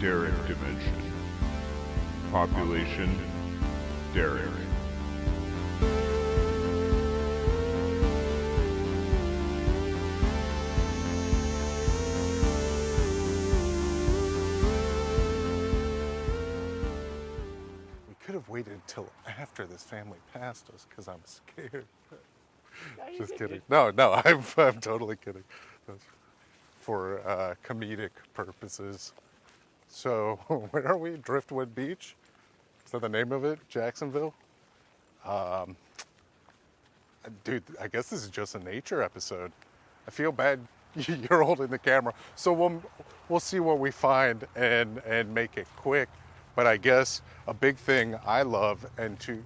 Derrick dimension. Population Derrick. We could have waited until after this family passed us because I'm scared. Just kidding. No, I'm totally kidding. That's for comedic purposes. So, where are we? Driftwood Beach? Is that the name of it? Jacksonville? Dude, I guess this is just a nature episode. I feel bad you're holding the camera. So we'll see what we find and make it quick. But I guess a big thing I love and to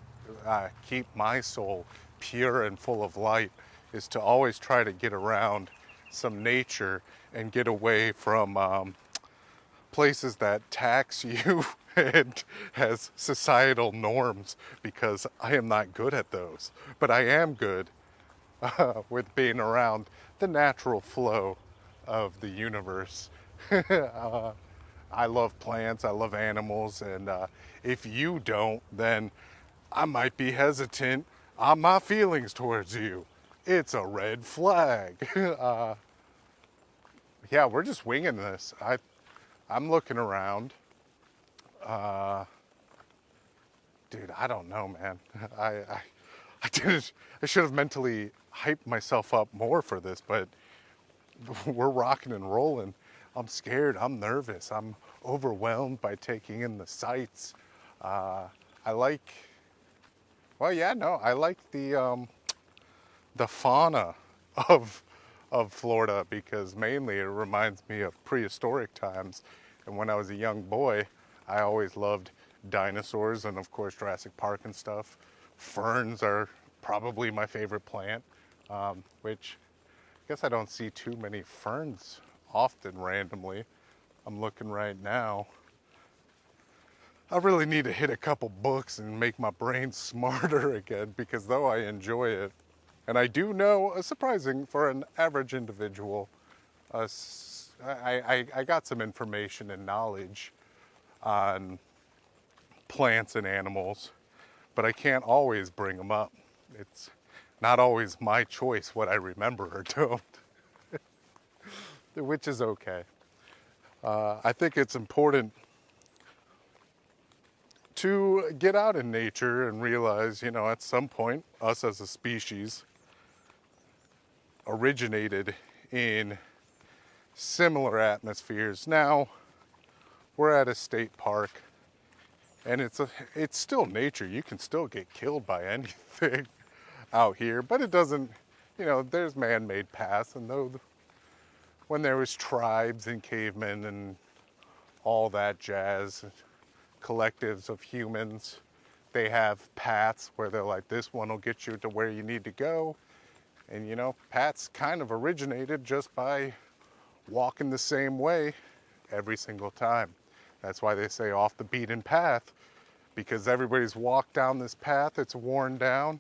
keep my soul pure and full of light is to always try to get around some nature and get away from places that tax you and has societal norms, because I am not good at those. But I am good with being around the natural flow of the universe. I love plants, I love animals, and if you don't, then I might be hesitant on my feelings towards you. It's a red flag. Yeah, we're just winging this. I'm looking around. Dude, I don't know, man. I should have mentally hyped myself up more for this, but we're rocking and rolling. I'm scared, I'm nervous, I'm overwhelmed by taking in the sights. I like the fauna of Florida, because mainly it reminds me of prehistoric times. And when I was a young boy, I always loved dinosaurs and of course Jurassic Park and stuff. Ferns are probably my favorite plant, which I guess I don't see too many ferns often randomly. I'm looking right now. I really need to hit a couple books and make my brain smarter again, because though I enjoy it, and I do know, surprising for an average individual, I got some information and knowledge on plants and animals, but I can't always bring them up. It's not always my choice what I remember or don't, which is okay. I think it's important to get out in nature and realize, at some point, us as a species originated in similar atmospheres. Now, we're at a state park, and it's still nature. You can still get killed by anything out here, but it doesn't, there's man-made paths, and when there was tribes and cavemen and all that jazz, collectives of humans, they have paths where they're like, this one will get you to where you need to go. And paths kind of originated just by walking the same way every single time. That's why they say off the beaten path, because everybody's walked down this path, it's worn down.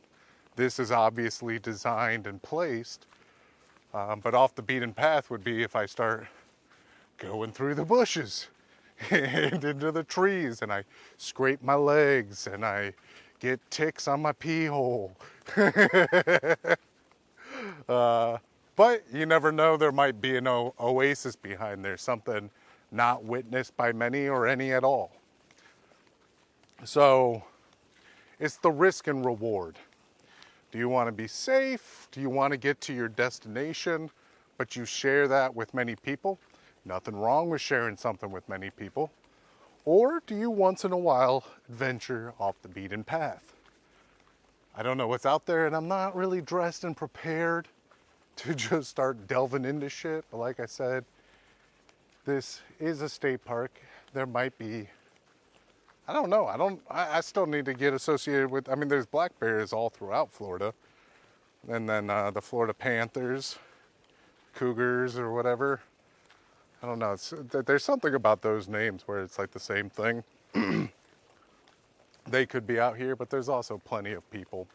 This is obviously designed and placed, but off the beaten path would be if I start going through the bushes and into the trees, and I scrape my legs and I get ticks on my pee hole. But you never know, there might be an oasis behind there, something not witnessed by many or any at all. So it's the risk and reward. Do you want to be safe? Do you want to get to your destination, but you share that with many people? Nothing wrong with sharing something with many people. Or do you once in a while venture off the beaten path? I don't know what's out there, and I'm not really dressed and prepared to just start delving into shit. But like I said, this is a state park. There might be, I don't know. I still need to get associated with, there's black bears all throughout Florida. And then the Florida Panthers, Cougars or whatever. I don't know. There's something about those names where it's like the same thing. They could be out here, but there's also plenty of people.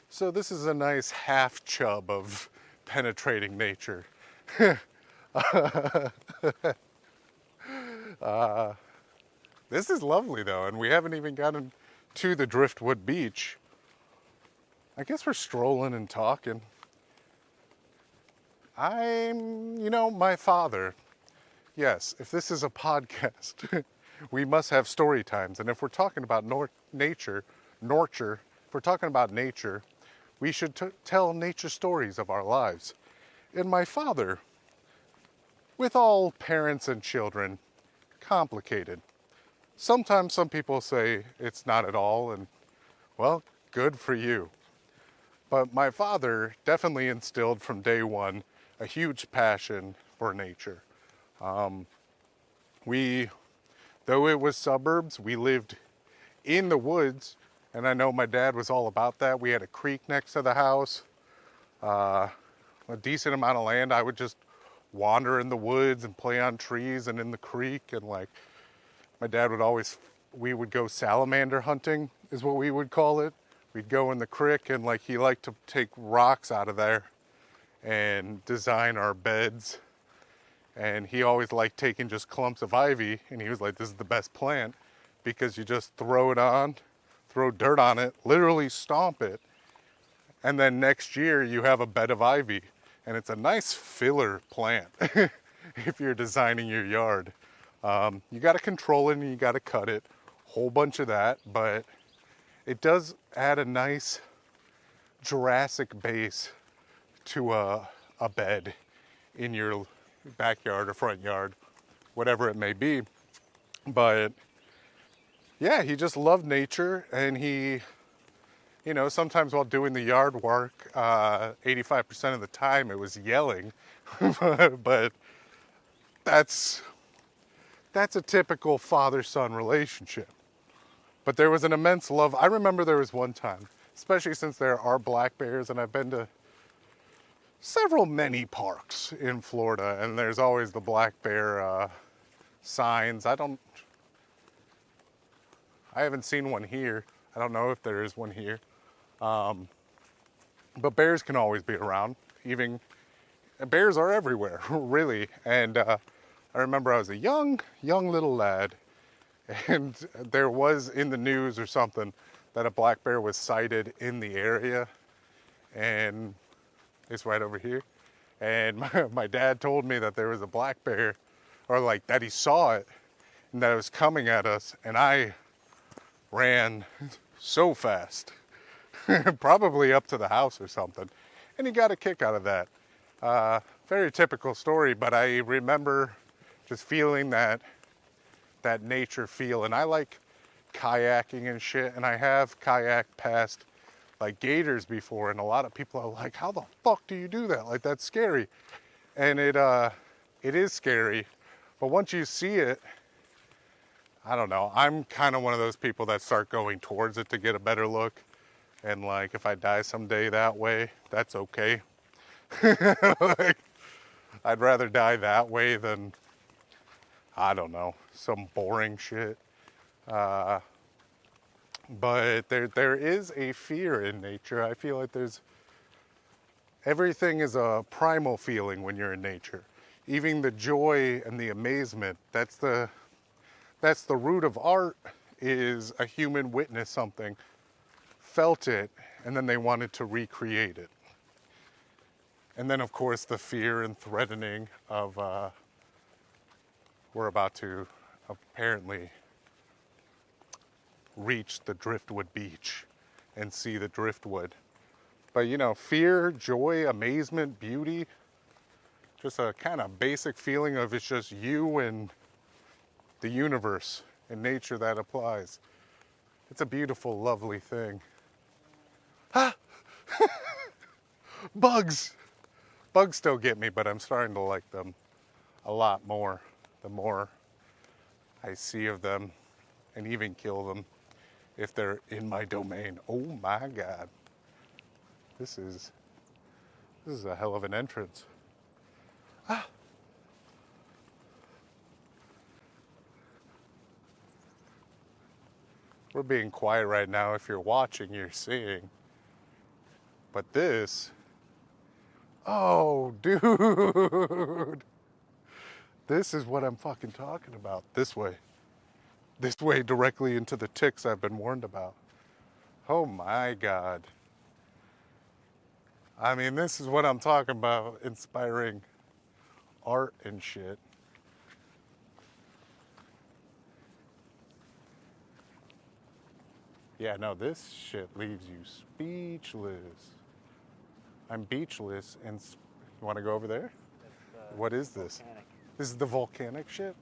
So this is a nice half chub of penetrating nature. This is lovely though, and we haven't even gotten to the Driftwood beach. I guess we're strolling and talking. My father. Yes, if this is a podcast, we must have story times. And if we're talking about nature, if we're talking about nature, we should tell nature stories of our lives. And my father, with all parents and children, complicated. Sometimes some people say it's not at all, and well, good for you. But my father definitely instilled from day one a huge passion for nature. Though it was suburbs, we lived in the woods, and I know my dad was all about that. We had a creek next to the house, a decent amount of land. I would just wander in the woods and play on trees and in the creek, and like my dad we would go salamander hunting is what we would call it. We'd go in the creek, and like he liked to take rocks out of there and design our beds. And he always liked taking just clumps of ivy, and he was like, this is the best plant because you just throw dirt on it, literally stomp it, and then next year you have a bed of ivy, and it's a nice filler plant if you're designing your yard. You got to control it and you got to cut it, whole bunch of that, but it does add a nice Jurassic base to a bed in your backyard or front yard, whatever it may be. But yeah, he just loved nature, and he, sometimes while doing the yard work, 85% of the time it was yelling, but that's a typical father-son relationship. But there was an immense love. I remember there was one time, especially since there are black bears, and I've been to many parks in Florida, and there's always the black bear signs. I haven't seen one here. I don't know if there is one here. But bears can always be around. Bears are everywhere, really. And I remember I was a young little lad, and there was in the news or something that a black bear was sighted in the area, and it's right over here. And my dad told me that there was a black bear, or like that he saw it, and that it was coming at us, and I ran so fast, probably up to the house or something, and he got a kick out of that. Very typical story, but I remember just feeling that nature feel, and I like kayaking and shit, and I have kayaked past like gators before, and a lot of people are like, how the fuck do you do that? Like, that's scary. And it is scary, but once you see it, I don't know, I'm kind of one of those people that start going towards it to get a better look, and like, if I die someday that way, that's okay. Like, I'd rather die that way than, I don't know, some boring shit. But there is a fear in nature. I feel like everything is a primal feeling when you're in nature. Even the joy and the amazement, that's the root of art, is a human witnessed something, felt it, and then they wanted to recreate it. And then of course the fear and threatening of, we're about to apparently reach the Driftwood beach and see the Driftwood. But fear, joy, amazement, beauty, just a kind of basic feeling of it's just you and the universe and nature that applies. It's a beautiful, lovely thing. Ah! Bugs! Bugs still get me, but I'm starting to like them a lot more the more I see of them, and even kill them if they're in my domain. Oh my God. This is a hell of an entrance. Ah. We're being quiet right now. If you're watching, you're seeing. But this, oh, dude. This is what I'm fucking talking about. This way. this way directly into the ticks I've been warned about. Oh my God. I mean, this is what I'm talking about, inspiring art and shit. Yeah, no, this shit leaves you speechless. I'm beachless and you want to go over there? What is this? Volcanic. This is the volcanic shit?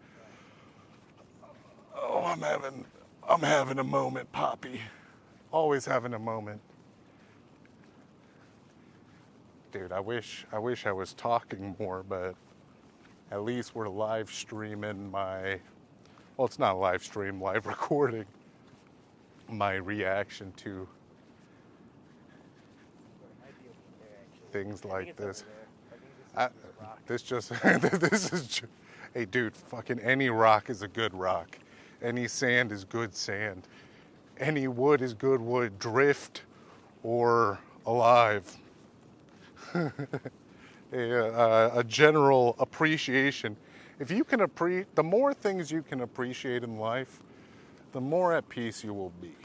Oh, I'm having a moment, Poppy. Always having a moment. Dude, I wish I was talking more, but at least we're live streaming my, well, it's not a live stream, live recording my reaction to things like this. This just, this is, hey dude, fucking any rock is a good rock. Any sand is good sand. Any wood is good wood, drift or alive. A general appreciation. If you can the more things you can appreciate in life, the more at peace you will be.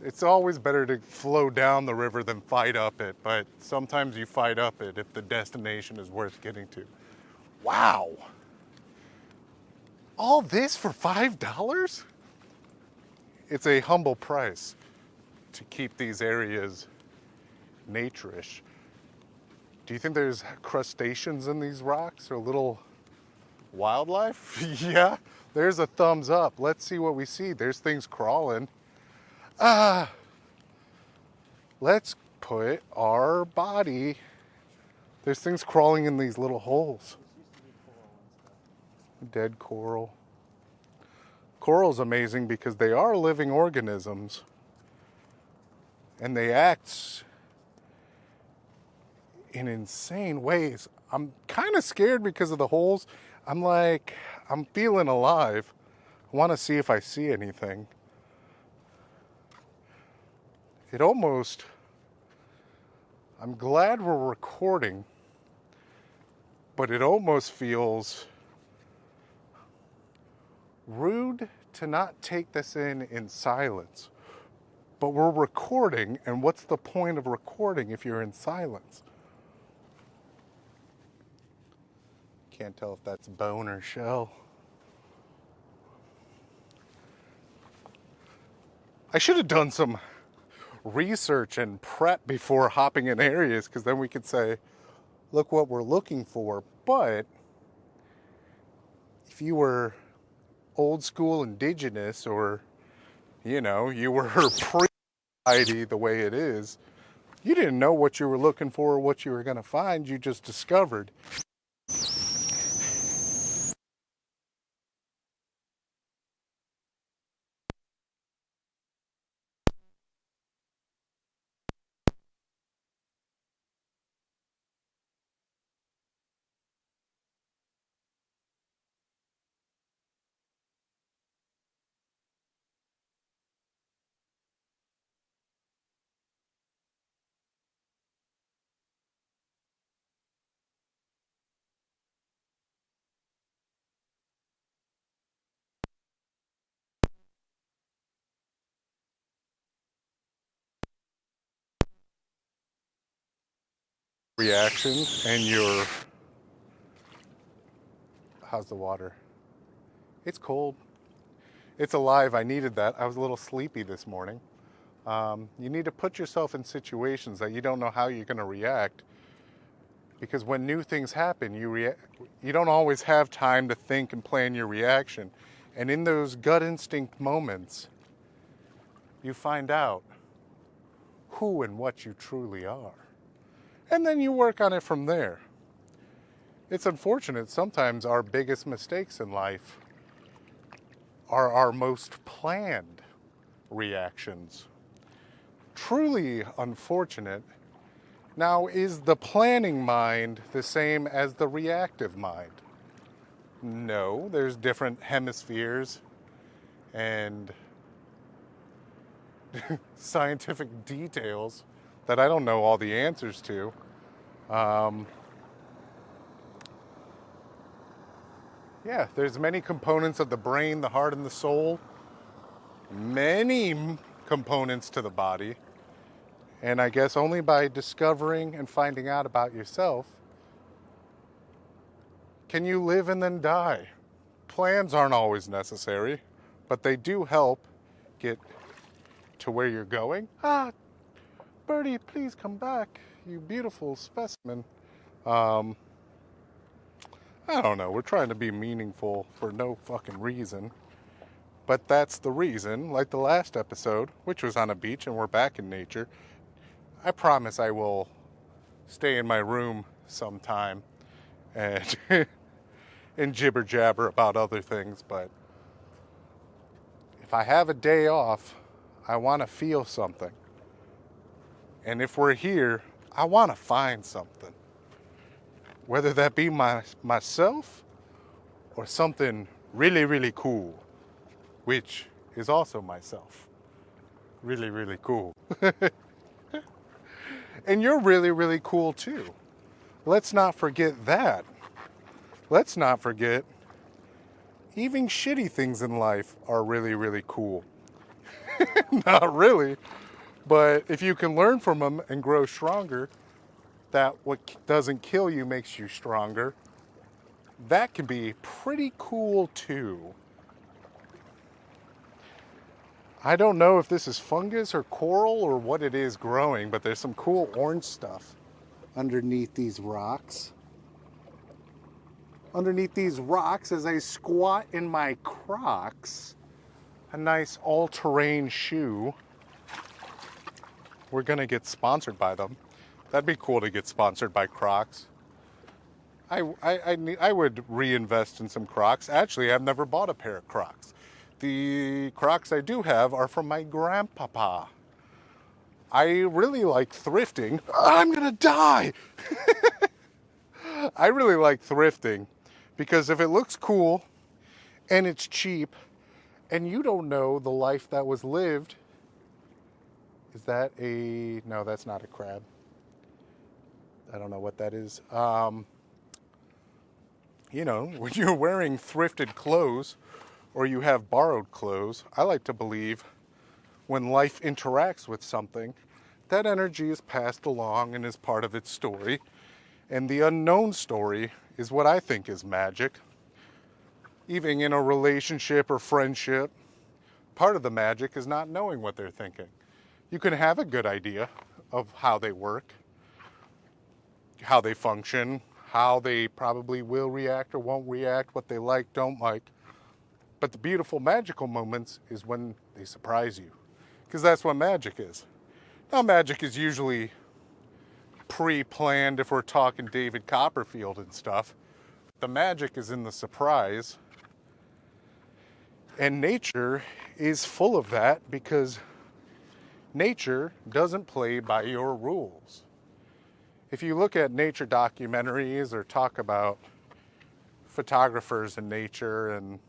It's always better to flow down the river than fight up it, but sometimes you fight up it if the destination is worth getting to. Wow. All this for $5? It's a humble price to keep these areas nature-ish. Do you think there's crustaceans in these rocks or little wildlife? Yeah, there's a thumbs up. Let's see what we see. There's things crawling. Let's put our body. There's things crawling in these little holes. Dead coral. Coral's amazing because they are living organisms and they act in insane ways. I'm kind of scared because of the holes. I'm feeling alive. I want to see if I see anything. I'm glad we're recording, but it almost feels rude to not take this in silence. But we're recording, and what's the point of recording if you're in silence? Can't tell if that's bone or shell. I should have done some research and prep before hopping in areas, because then we could say, look what we're looking for. But if you were old school indigenous, or you were pre-society the way it is, you didn't know what you were looking for or what you were going to find. You just discovered. Reaction and how's the water? It's cold. It's alive. I needed that. I was a little sleepy this morning. You need to put yourself in situations that you don't know how you're going to react, because when new things happen, you don't always have time to think and plan your reaction. And in those gut instinct moments, you find out who and what you truly are. And then you work on it from there. It's unfortunate sometimes our biggest mistakes in life are our most planned reactions. Truly unfortunate. Now, is the planning mind the same as the reactive mind? No, there's different hemispheres and scientific details that I don't know all the answers to. yeah, there's many components of the brain, the heart, and the soul. Many components to the body. And I guess only by discovering and finding out about yourself can you live and then die. Plans aren't always necessary, but they do help get to where you're going. Ah, Birdie, please come back, you beautiful specimen. I don't know, we're trying to be meaningful for no fucking reason. But that's the reason, like the last episode, which was on a beach and we're back in nature. I promise I will stay in my room sometime and and jibber jabber about other things, but if I have a day off, I want to feel something. And if we're here, I want to find something. Whether that be myself or something really, really cool, which is also myself. Really, really cool. And you're really, really cool too. Let's not forget that. Let's not forget, even shitty things in life are really, really cool. Not really, but if you can learn from them and grow stronger, that what doesn't kill you makes you stronger, that can be pretty cool too. I don't know if this is fungus or coral or what it is growing, but there's some cool orange stuff underneath these rocks. Underneath these rocks, as I squat in my Crocs, a nice all-terrain shoe. We're gonna get sponsored by them. That'd be cool to get sponsored by Crocs. I would reinvest in some Crocs. Actually, I've never bought a pair of Crocs. The Crocs I do have are from my grandpapa. I really like thrifting. I'm gonna die! I really like thrifting because if it looks cool and it's cheap and you don't know the life that was lived, is that a, no, that's not a crab. I don't know what that is. You know, when you're wearing thrifted clothes or you have borrowed clothes, I like to believe when life interacts with something, that energy is passed along and is part of its story. And the unknown story is what I think is magic. Even in a relationship or friendship, part of the magic is not knowing what they're thinking. You can have a good idea of how they work, how they function, how they probably will react or won't react, what they like, don't like. But the beautiful magical moments is when they surprise you, because that's what magic is. Now, magic is usually pre-planned if we're talking David Copperfield and stuff. The magic is in the surprise. And nature is full of that because nature doesn't play by your rules. If you look at nature documentaries or talk about photographers in nature, and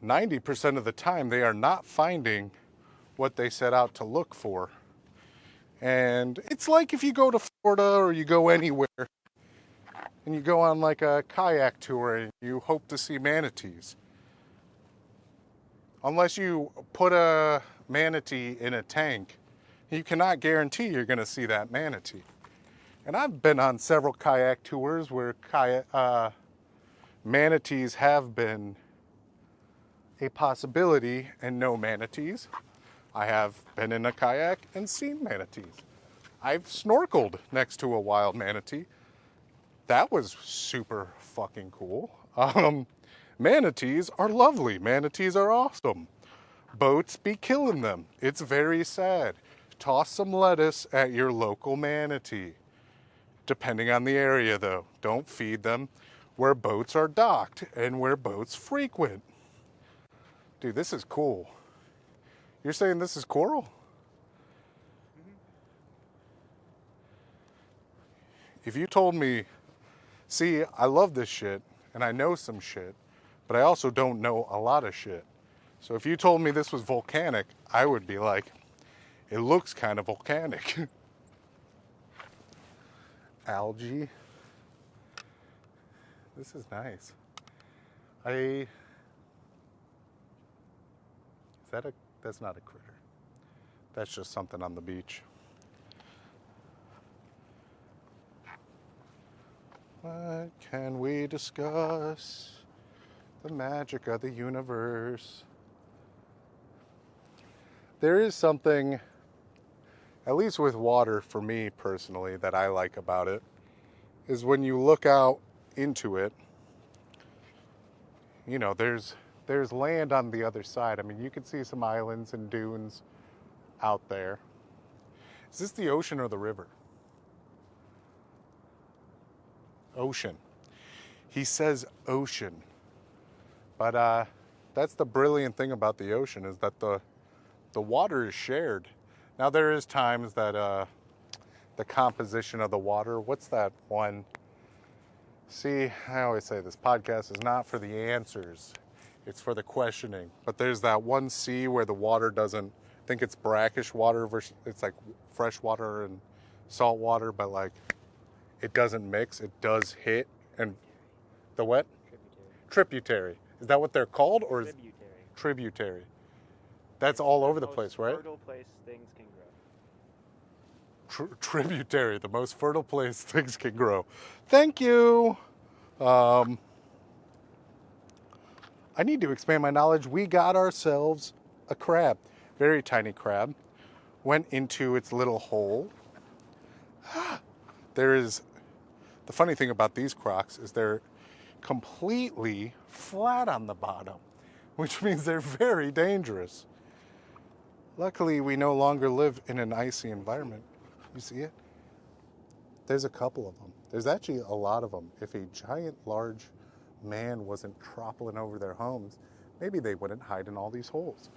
90% of the time they are not finding what they set out to look for. And it's like if you go to Florida or you go anywhere and you go on like a kayak tour and you hope to see manatees. Unless you put a manatee in a tank, you cannot guarantee you're going to see that manatee. And I've been on several kayak tours where manatees have been a possibility and no manatees. I have been in a kayak and seen manatees. I've snorkeled next to a wild manatee. That was super fucking cool. Manatees are lovely. Manatees are awesome. Boats be killing them. It's very sad. Toss some lettuce at your local manatee. Depending on the area though. Don't feed them where boats are docked and where boats frequent. Dude, this is cool. You're saying this is coral? If you told me, see, I love this shit and I know some shit, but I also don't know a lot of shit. So if you told me this was volcanic, I would be like, it looks kind of volcanic. Algae. This is nice. Is that that's not a critter. That's just something on the beach. What can we discuss? The magic of the universe. There is something, at least with water for me personally, that I like about it, is when you look out into it, you know, there's land on the other side. I mean, you can see some islands and dunes out there. Is this the ocean or the river? Ocean. He says ocean. But that's the brilliant thing about the ocean, is that the water is shared. Now there is times that the composition of the water, what's that one? See, I always say this podcast is not for the answers, it's for the questioning. But there's that one sea where the water doesn't, I think it's brackish water versus, it's like fresh water and salt water, but like it doesn't mix, it does hit. And the what? Tributary. Is that what they're called? Or is tributary? That's all over the place, right? Fertile place things can grow. Tributary, the most fertile place things can grow. Thank you. I need to expand my knowledge. We got ourselves a crab, very tiny crab, went into its little hole. The funny thing about these crocs is they're completely flat on the bottom, which means they're very dangerous. Luckily, we no longer live in an icy environment. You see it? There's a couple of them. There's actually a lot of them. If a giant, large man wasn't toppling over their homes, maybe they wouldn't hide in all these holes.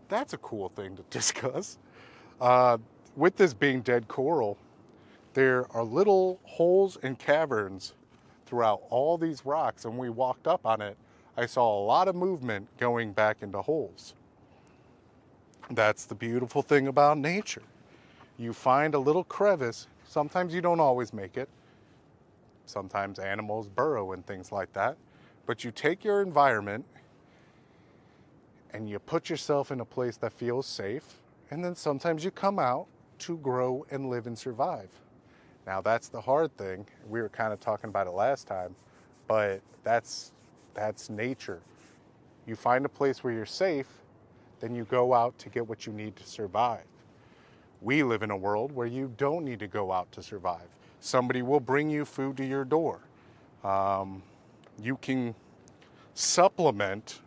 That's a cool thing to discuss. With this being dead coral, there are little holes and caverns throughout all these rocks, and when we walked up on it, I saw a lot of movement going back into holes. That's the beautiful thing about nature. You find a little crevice. Sometimes you don't always make it. Sometimes animals burrow and things like that. But you take your environment and you put yourself in a place that feels safe, and then sometimes you come out to grow and live and survive. Now that's the hard thing. We were kind of talking about it last time, but that's nature. You find a place where you're safe, then you go out to get what you need to survive. We live in a world where you don't need to go out to survive. Somebody will bring you food to your door. You can supplement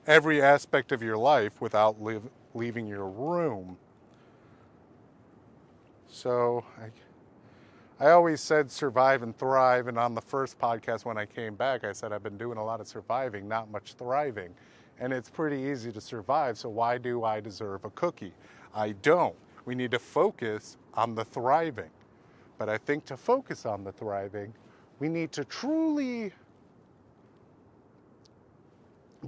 every aspect of your life without leaving your room. So I always said survive and thrive, and on the first podcast when I came back, I said I've been doing a lot of surviving, not much thriving. And it's pretty easy to survive, so why do I deserve a cookie? I don't. We need to focus on the thriving. But I think to focus on the thriving, we need to truly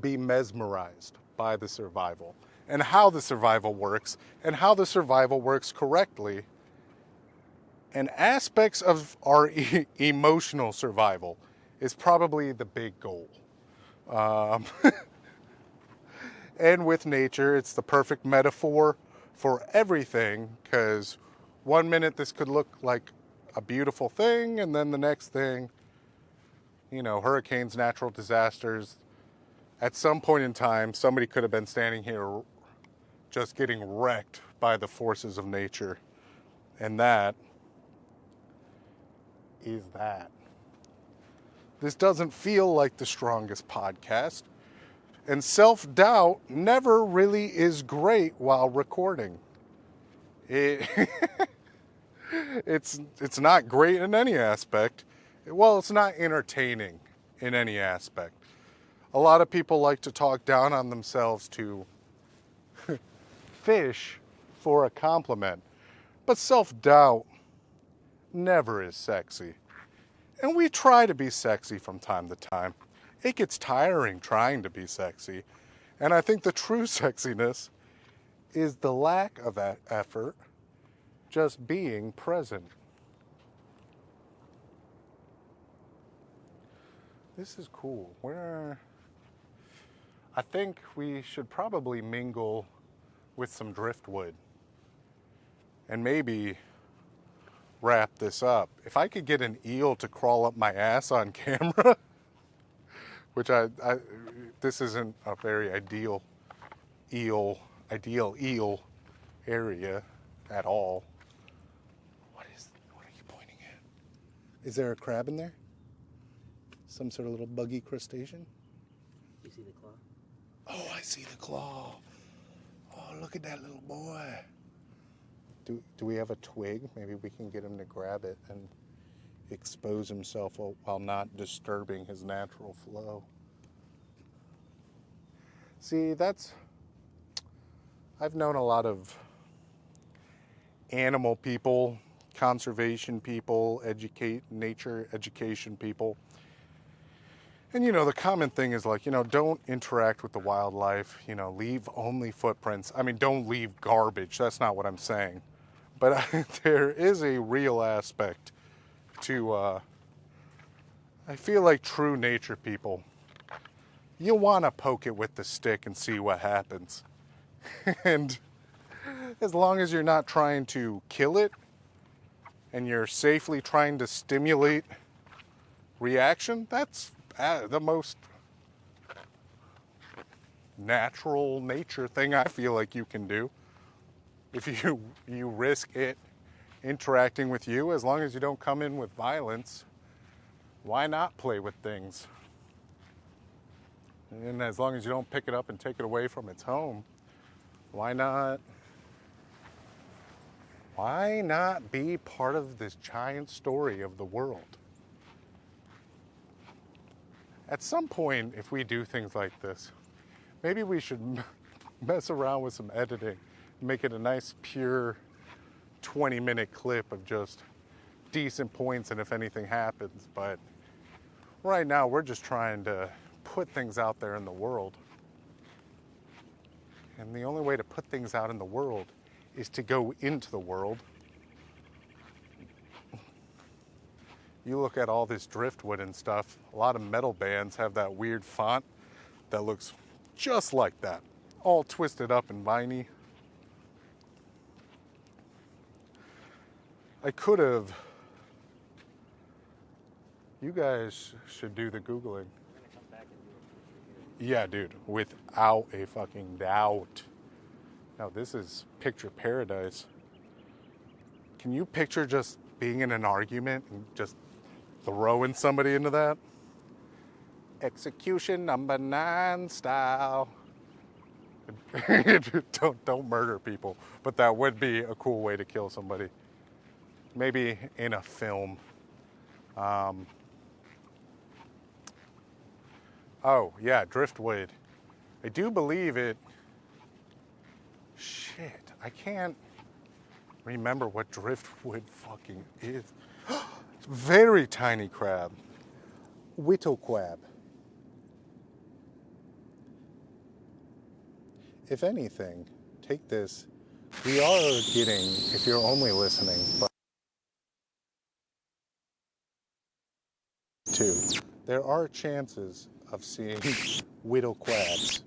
be mesmerized by the survival and how the survival works and how the survival works correctly, and aspects of our emotional survival is probably the big goal. And with nature, it's the perfect metaphor for everything, because one minute this could look like a beautiful thing, and then the next thing, you know, hurricanes, natural disasters. At some point in time, somebody could have been standing here just getting wrecked by the forces of nature. And that is that. This doesn't feel like the strongest podcast. And self-doubt never really is great while recording. It's not great in any aspect. Well, it's not entertaining in any aspect. A lot of people like to talk down on themselves to fish for a compliment. But self-doubt never is sexy. And we try to be sexy from time to time. It gets tiring trying to be sexy. And I think the true sexiness is the lack of effort, just being present. This is cool. I think we should probably mingle with some driftwood and maybe wrap this up. If I could get an eel to crawl up my ass on camera, which this isn't a very ideal eel area at all. What are you pointing at? Is there a crab in there? Some sort of little buggy crustacean? You see the claw? Oh, I see the claw. Oh, look at that little boy. Do we have a twig? Maybe we can get him to grab it and expose himself while not disturbing his natural flow. See, I've known a lot of animal people, conservation people, nature education people. And, the common thing is like, don't interact with the wildlife, leave only footprints. I mean, don't leave garbage. That's not what I'm saying. But there is a real aspect to, I feel like true nature people, you want to poke it with the stick and see what happens. And as long as you're not trying to kill it and you're safely trying to stimulate reaction, that's the most natural nature thing I feel like you can do. If you risk it interacting with you, as long as you don't come in with violence, why not play with things? And as long as you don't pick it up and take it away from its home, why not be part of this giant story of the world? At some point, if we do things like this, maybe we should mess around with some editing, make it a nice, pure 20-minute clip of just decent points and if anything happens. But right now, we're just trying to put things out there in the world. And the only way to put things out in the world is to go into the world. You look at all this driftwood and stuff, a lot of metal bands have that weird font that looks just like that, all twisted up and viney. You guys should do the Googling. Yeah, dude, without a fucking doubt. Now, this is picture paradise. Can you picture just being in an argument and just throwing somebody into that? Execution number 9 style. Don't murder people, but that would be a cool way to kill somebody. Maybe in a film. Oh, yeah, driftwood. I do believe it. Shit, I can't remember what driftwood fucking is. Very tiny crab. Whittle crab. If anything, take this. We are getting, if you're only listening, but there are chances of seeing whittle crabs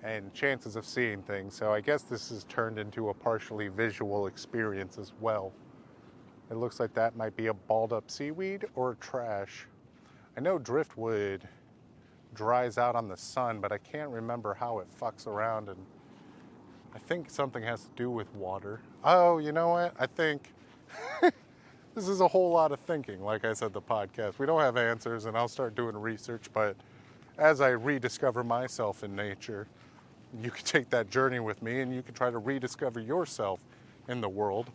and chances of seeing things. So I guess this has turned into a partially visual experience as well. It looks like that might be a balled up seaweed or trash. I know driftwood dries out on the sun, but I can't remember how it fucks around, and I think something has to do with water. Oh, you know what? I think this is a whole lot of thinking, like I said, the podcast. We don't have answers, and I'll start doing research, but as I rediscover myself in nature, you can take that journey with me, and you can try to rediscover yourself in the world.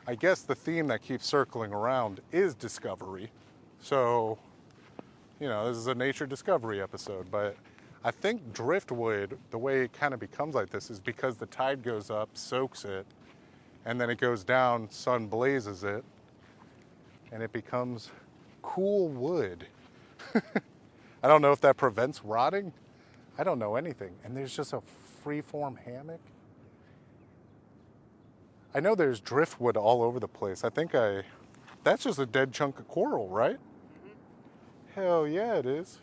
I guess the theme that keeps circling around is discovery. So, this is a nature discovery episode, but I think driftwood, the way it kind of becomes like this is because the tide goes up, soaks it, and then it goes down, sun blazes it, and it becomes cool wood. I don't know if that prevents rotting. I don't know anything. And there's just a free-form hammock. I know there's driftwood all over the place. That's just a dead chunk of coral, right? Hell yeah, it is.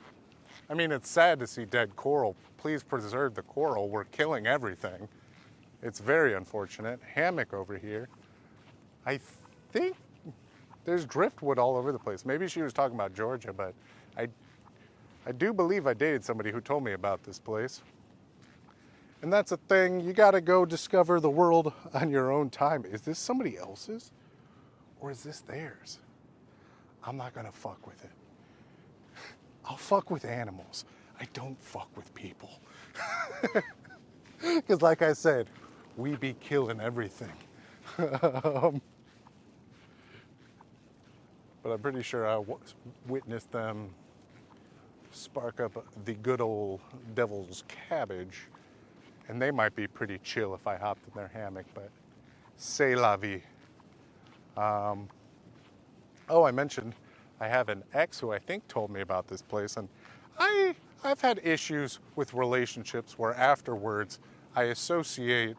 I mean, it's sad to see dead coral. Please preserve the coral. We're killing everything. It's very unfortunate. Hammock over here. I think there's driftwood all over the place. Maybe she was talking about Georgia, but I do believe I dated somebody who told me about this place. And that's a thing. You got to go discover the world on your own time. Is this somebody else's? Or is this theirs? I'm not going to fuck with it. I'll fuck with animals. I don't fuck with people. Because like I said, we be killing everything. But I'm pretty sure I witnessed them spark up the good old devil's cabbage. And they might be pretty chill if I hopped in their hammock, but c'est la vie. Oh, I mentioned I have an ex who I think told me about this place, and I've had issues with relationships where afterwards I associate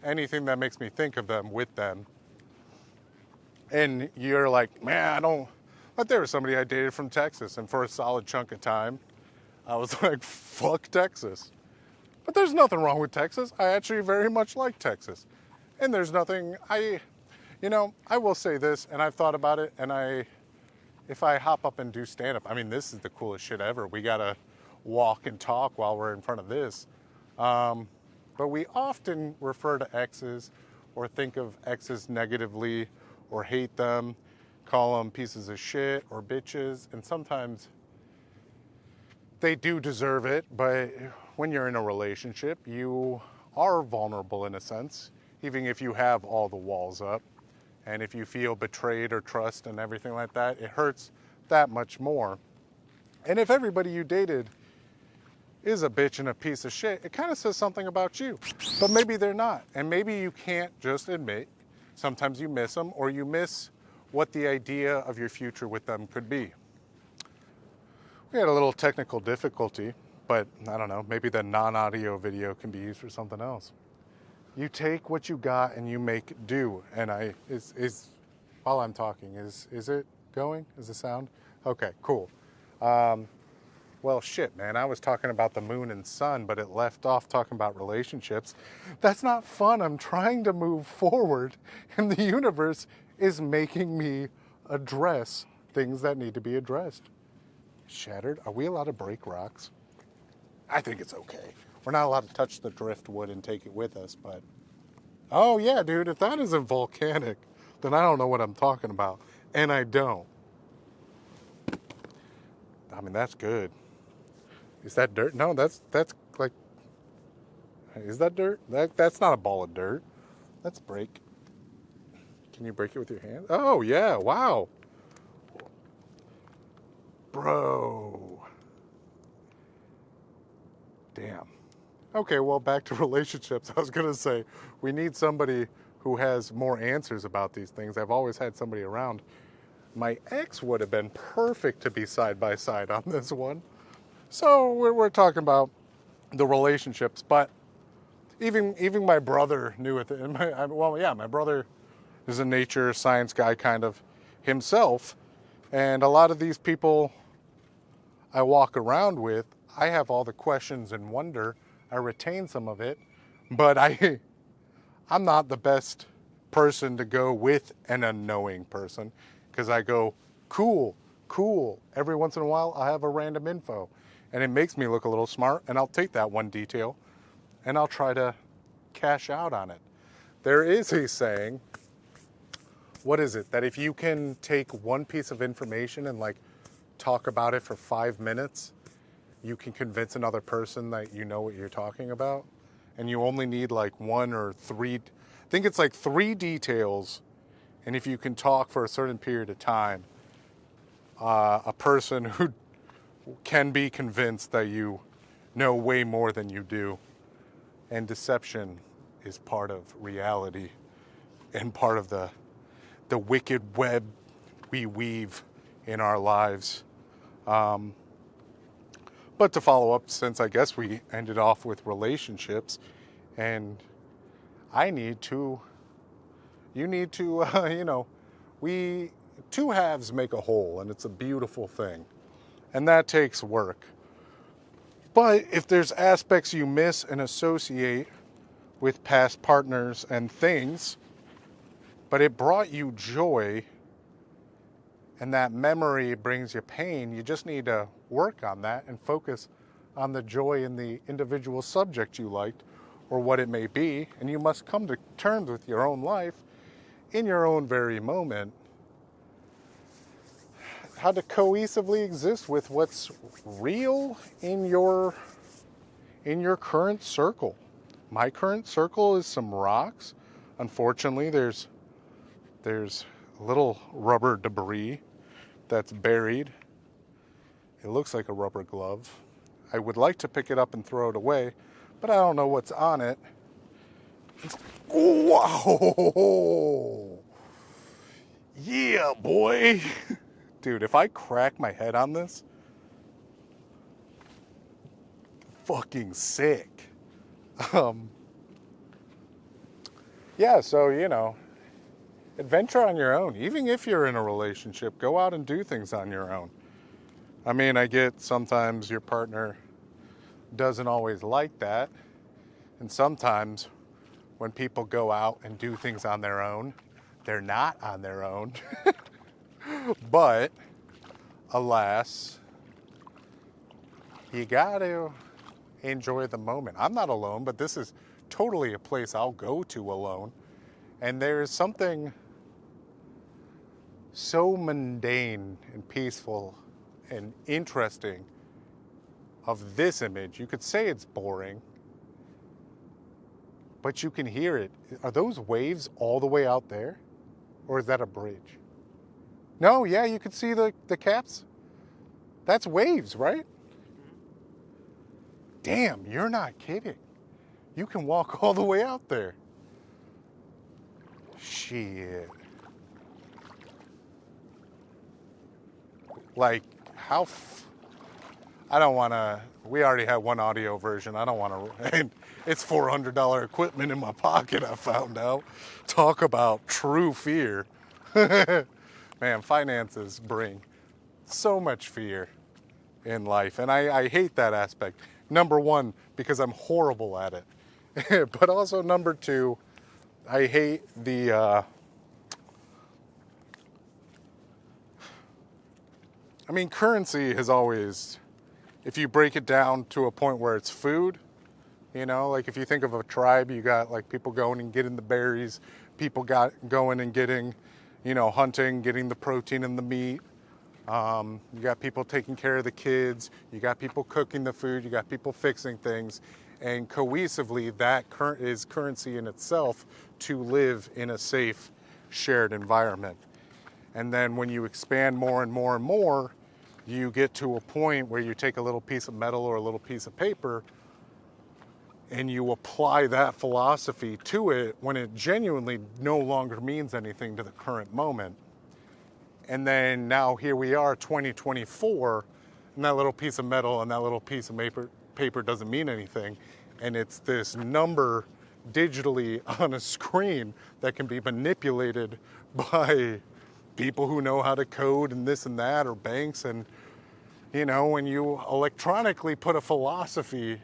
anything that makes me think of them with them. And you're like, man, I don't... But there was somebody I dated from Texas, and for a solid chunk of time, I was like, fuck Texas. But there's nothing wrong with Texas. I actually very much like Texas. And there's nothing... I will say this, and I've thought about it, and if I hop up and do stand-up, I mean, this is the coolest shit ever. We gotta walk and talk while we're in front of this. But we often refer to exes or think of exes negatively or hate them, call them pieces of shit or bitches, and sometimes they do deserve it, but when you're in a relationship, you are vulnerable in a sense, even if you have all the walls up. And if you feel betrayed or trust and everything like that, it hurts that much more. And if everybody you dated is a bitch and a piece of shit, it kind of says something about you. But maybe they're not. And maybe you can't just admit sometimes you miss them, or you miss what the idea of your future with them could be. We had a little technical difficulty, but I don't know, maybe the non-audio video can be used for something else. You take what you got and you make do. And while I'm talking, is it going? Is the sound? Okay, cool. Well, shit, man, I was talking about the moon and sun, but it left off talking about relationships. That's not fun. I'm trying to move forward, and the universe is making me address things that need to be addressed. Shattered? Are we allowed to break rocks? I think it's okay. We're not allowed to touch the driftwood and take it with us, but... Oh, yeah, dude, if that isn't volcanic, then I don't know what I'm talking about. And I don't. I mean, that's good. Is that dirt? No, that's like... Is that dirt? That's not a ball of dirt. Let's break. Can you break it with your hand? Oh, yeah, wow. Bro. Damn. Okay, well, back to relationships. I was going to say, we need somebody who has more answers about these things. I've always had somebody around. My ex would have been perfect to be side by side on this one. So we're talking about the relationships, but even my brother knew it. And my brother is a nature science guy kind of himself. And a lot of these people I walk around with, I have all the questions and wonder. I retain some of it, but I'm not the best person to go with an unknowing person, because I go, cool. Every once in a while, I have a random info, and it makes me look a little smart, and I'll take that one detail, and I'll try to cash out on it. There is a saying, what is it, that if you can take one piece of information and like talk about it for 5 minutes, you can convince another person that you know what you're talking about, and you only need like 1 or 3, I think it's like 3 details, and if you can talk for a certain period of time, a person who can be convinced that you know way more than you do. And deception is part of reality and part of the wicked web we weave in our lives. But to follow up, since I guess we ended off with relationships, and two halves make a whole, and it's a beautiful thing. And that takes work. But if there's aspects you miss and associate with past partners and things, but it brought you joy, and that memory brings you pain, you just need to work on that and focus on the joy in the individual subject you liked or what it may be. And you must come to terms with your own life in your own very moment, how to cohesively exist with what's real in your current circle. My current circle is some rocks. Unfortunately, there's a little rubber debris that's buried. It looks like a rubber glove. I would like to pick it up and throw it away, but I don't know what's on it. Wow! Yeah, boy! Dude, if I crack my head on this, fucking sick. Yeah, so, you know, adventure on your own. Even if you're in a relationship, go out and do things on your own. I mean, I get sometimes your partner doesn't always like that. And sometimes when people go out and do things on their own, they're not on their own. But, alas, you gotta enjoy the moment. I'm not alone, but this is totally a place I'll go to alone. And there's something so mundane and peaceful and interesting of this image. You could say it's boring, but you can hear it. Are those waves all the way out there? Or is that a bridge? No, yeah, you could see the caps. That's waves, right? Damn, you're not kidding. You can walk all the way out there. Shit. Like, how... I don't want to... We already have one audio version. I don't want to... And it's $400 equipment in my pocket, I found out. Talk about true fear. Man, finances bring so much fear in life. And I hate that aspect. Number one, because I'm horrible at it. But also number two, I hate the... I mean, currency has always... If you break it down to a point where it's food, you know, like if you think of a tribe, you got like people going and getting the berries, people got going and getting, you know, hunting, getting the protein and the meat. You got people taking care of the kids, you got people cooking the food, you got people fixing things, and cohesively that is currency in itself to live in a safe, shared environment. And then when you expand more and more and more, you get to a point where you take a little piece of metal or a little piece of paper and you apply that philosophy to it when it genuinely no longer means anything to the current moment. And then now here we are, 2024, and that little piece of metal and that little piece of paper doesn't mean anything. And it's this number digitally on a screen that can be manipulated by people who know how to code and this and that, or banks. And, you know, when you electronically put a philosophy,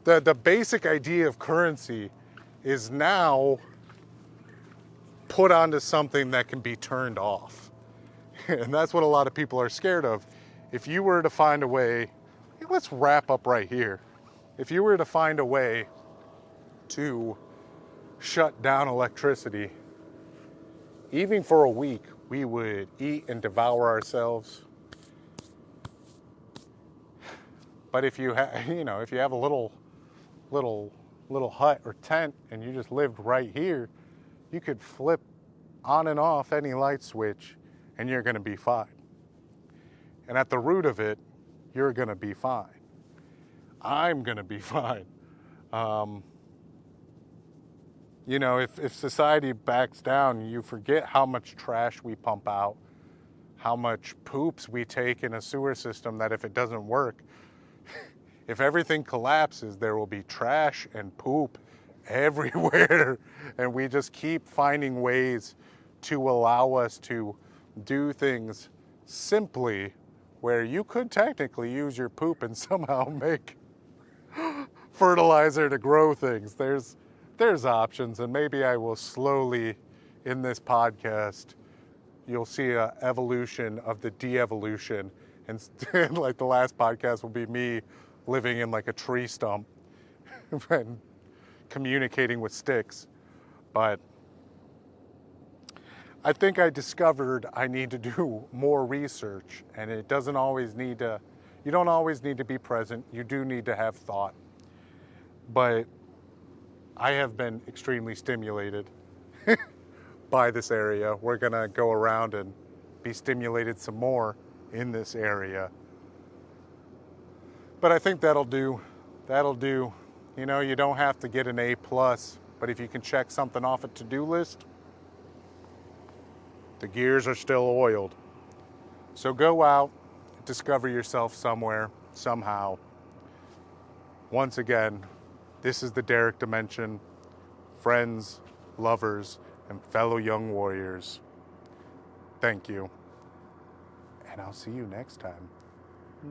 the basic idea of currency is now put onto something that can be turned off. And that's what a lot of people are scared of. If you were to find a way, let's wrap up right here. If you were to find a way to shut down electricity, even for a week, we would eat and devour ourselves. But if you have, if you have a little hut or tent and you just lived right here, you could flip on and off any light switch and you're going to be fine. And at the root of it, you're going to be fine. I'm going to be fine. If society backs down, you forget how much trash we pump out, how much poops we take in a sewer system that if it doesn't work, if everything collapses, there will be trash and poop everywhere. And we just keep finding ways to allow us to do things simply where you could technically use your poop and somehow make fertilizer to grow things. There's options, and maybe I will slowly, in this podcast, you'll see an evolution of the de-evolution, and like the last podcast will be me living in like a tree stump and communicating with sticks. But I think I discovered I need to do more research, and it doesn't always need to, you don't always need to be present. You do need to have thought. But I have been extremely stimulated by this area. We're going to go around and be stimulated some more in this area. But I think that'll do. That'll do. You know, you don't have to get an A+, but if you can check something off a to-do list, the gears are still oiled. So go out, discover yourself somewhere, somehow. Once again, this is the Derrick Dimension. Friends, lovers, and fellow young warriors. Thank you. And I'll see you next time.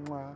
Mwah.